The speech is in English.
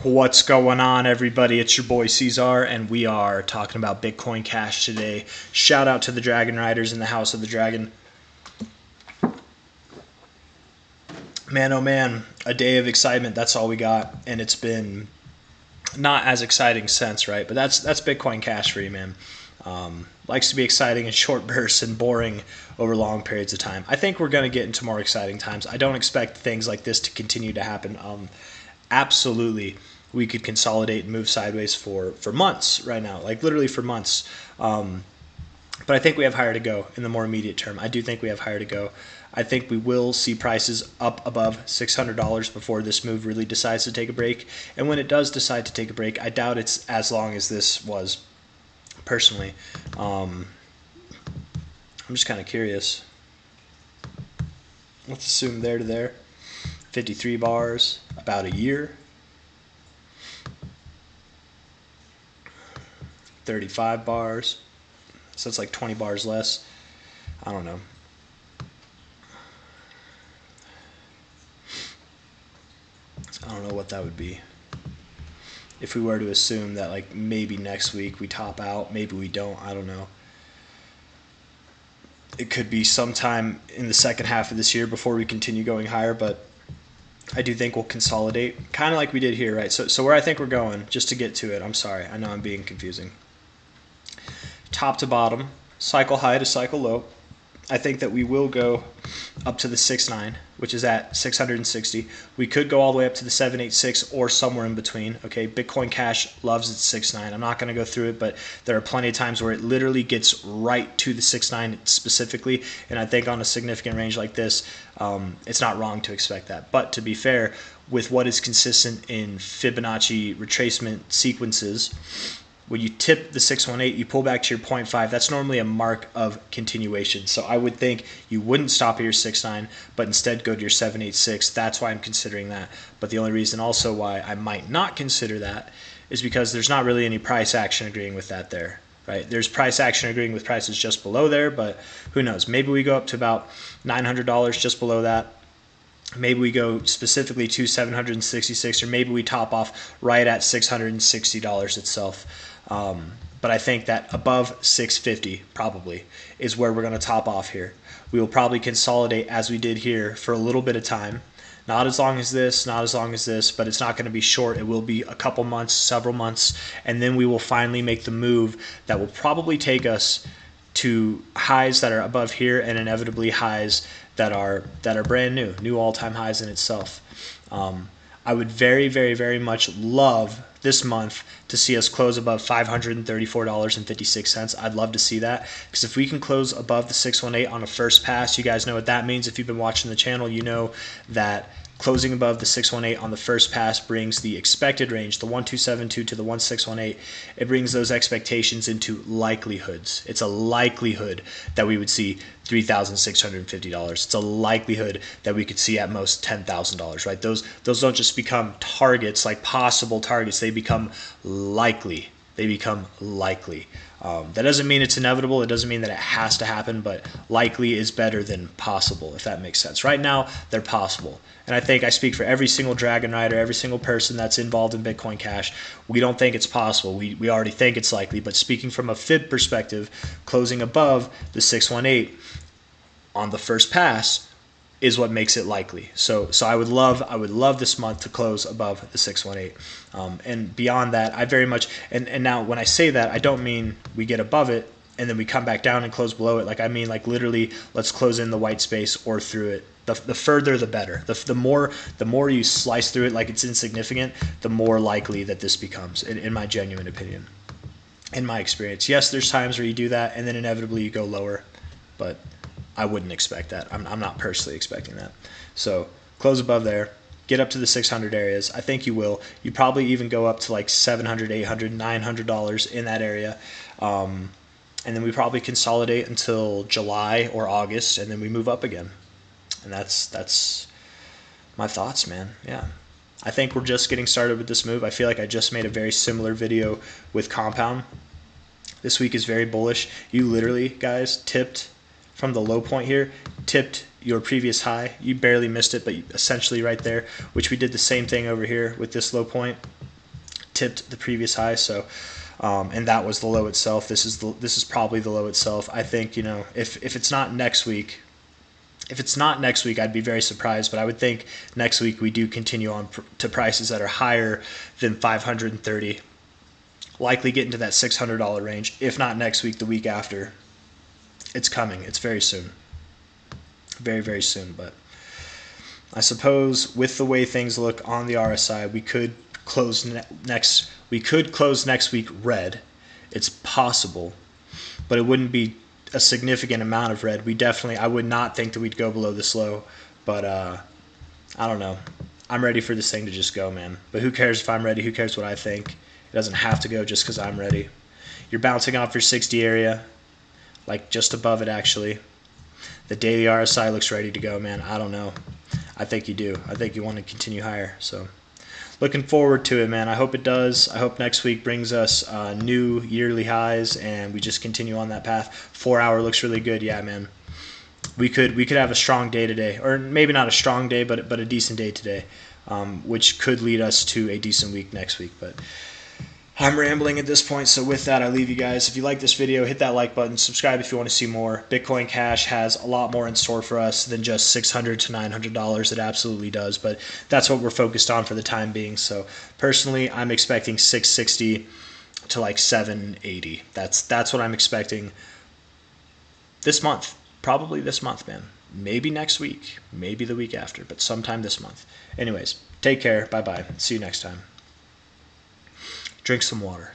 What's going on, everybody? It's your boy C-Zar, and we are talking about Bitcoin Cash today. Shout out to the Dragon Riders in the House of the Dragon. Man, oh man, a day of excitement. That's all we got, and it's been not as exciting since, right? But that's Bitcoin Cash for you, man. Likes to be exciting in short bursts and boring over long periods of time. I think we're going to get into more exciting times. I don't expect things like this to continue to happen. Absolutely, we could consolidate and move sideways for months right now, like literally for months. But I think we have higher to go in the more immediate term. I do think we have higher to go. I think we will see prices up above $600 before this move really decides to take a break. And when it does decide to take a break, I doubt it's as long as this was, personally. I'm just kind of curious. Let's assume there to there. 53 bars, about a year. 35 bars. So it's like 20 bars less. I don't know. I don't know what that would be. If we were to assume that like maybe next week we top out, maybe we don't, I don't know. It could be sometime in the second half of this year before we continue going higher, but I do think we'll consolidate, kind of like we did here, right? So where I think we're going, just to get to it, I'm sorry, I know I'm being confusing. Top to bottom, cycle high to cycle low. I think that we will go up to the 6.9, which is at 660. We could go all the way up to the 786 or somewhere in between. Okay, Bitcoin Cash loves its 6.9. I'm not going to go through it, but there are plenty of times where it literally gets right to the 6.9 specifically. And I think on a significant range like this, it's not wrong to expect that. But to be fair, with what is consistent in Fibonacci retracement sequences, when you tip the 618, you pull back to your 0.5. That's normally a mark of continuation. So I would think you wouldn't stop at your 6.9, but instead go to your 786. That's why I'm considering that. But the only reason also why I might not consider that is because there's not really any price action agreeing with that there, right? There's price action agreeing with prices just below there, but who knows? Maybe we go up to about $900 just below that. Maybe we go specifically to 766, or maybe we top off right at $660 itself. But I think that above 650 probably is where we're going to top off here. We will probably consolidate as we did here for a little bit of time. Not as long as this, not as long as this, but it's not going to be short. It will be a couple months, several months, and then we will finally make the move that will probably take us to highs that are above here and inevitably highs that are brand new all-time highs in itself. I would very, very, very much love this month to see us close above $534.56. I'd love to see that, because if we can close above the 618 on a first pass, you guys know what that means. If you've been watching the channel, you know that closing above the 618 on the first pass brings the expected range, the 1272 to the 1618. It brings those expectations into likelihoods. It's a likelihood that we would see $3,650. It's a likelihood that we could see at most $10,000, right? Those don't just become targets, like possible targets. They become likely. They become likely. That doesn't mean it's inevitable. It doesn't mean that it has to happen, but likely is better than possible, if that makes sense. Right now, they're possible. And I think I speak for every single Dragon Rider, every single person that's involved in Bitcoin Cash. We don't think it's possible. We already think it's likely. But speaking from a fib perspective, closing above the 618 on the first pass is what makes it likely. So I would love this month to close above the 618. And beyond that, I very much, and now when I say that, I don't mean we get above it and then we come back down and close below it. Like, I mean, like, literally, let's close in the white space or through it. The further, the better. The more you slice through it like it's insignificant, the more likely that this becomes, in my genuine opinion, in my experience. Yes, there's times where you do that and then inevitably you go lower, but I wouldn't expect that. I'm not personally expecting that. So close above there, get up to the 600 areas. I think you will. You probably even go up to like $700, $800, $900 in that area. And then we probably consolidate until July or August, and then we move up again. And that's my thoughts, man. Yeah. I think we're just getting started with this move. I feel like I just made a very similar video with Compound. This week is very bullish. You literally, guys, tipped from the low point here, tipped your previous high. You barely missed it, but essentially right there, which we did the same thing over here with this low point. tipped the previous high. So and that was the low itself. This is probably the low itself. I think, you know, if it's not next week, I'd be very surprised, but I would think next week we do continue on to prices that are higher than 530, likely get into that $600 range. If not next week, the week after. It's coming. It's very soon. Very, very soon. But I suppose with the way things look on the RSI, we could close next week red. It's possible, but it wouldn't be a significant amount of red. I would not think that we'd go below this low, but I don't know. I'm ready for this thing to just go, man. But who cares if I'm ready? Who cares what I think? It doesn't have to go just because I'm ready. You're bouncing off your 60 area, like just above it actually. The daily RSI looks ready to go, man. I don't know. I think you do. I think you want to continue higher. So looking forward to it, man. I hope it does. I hope next week brings us new yearly highs and we just continue on that path. 4 hour looks really good. Yeah, man. We could have a strong day today, or maybe not a strong day, but a decent day today, which could lead us to a decent week next week. But I'm rambling at this point, so with that, I leave you guys. If you like this video, hit that like button, subscribe if you want to see more. Bitcoin Cash has a lot more in store for us than just $600 to $900. It absolutely does, but that's what we're focused on for the time being. So personally, I'm expecting 660 to like 780. That's what I'm expecting this month. Probably this month, man. Maybe next week, maybe the week after, but sometime this month. Anyways, take care. Bye-bye. See you next time. Drink some water.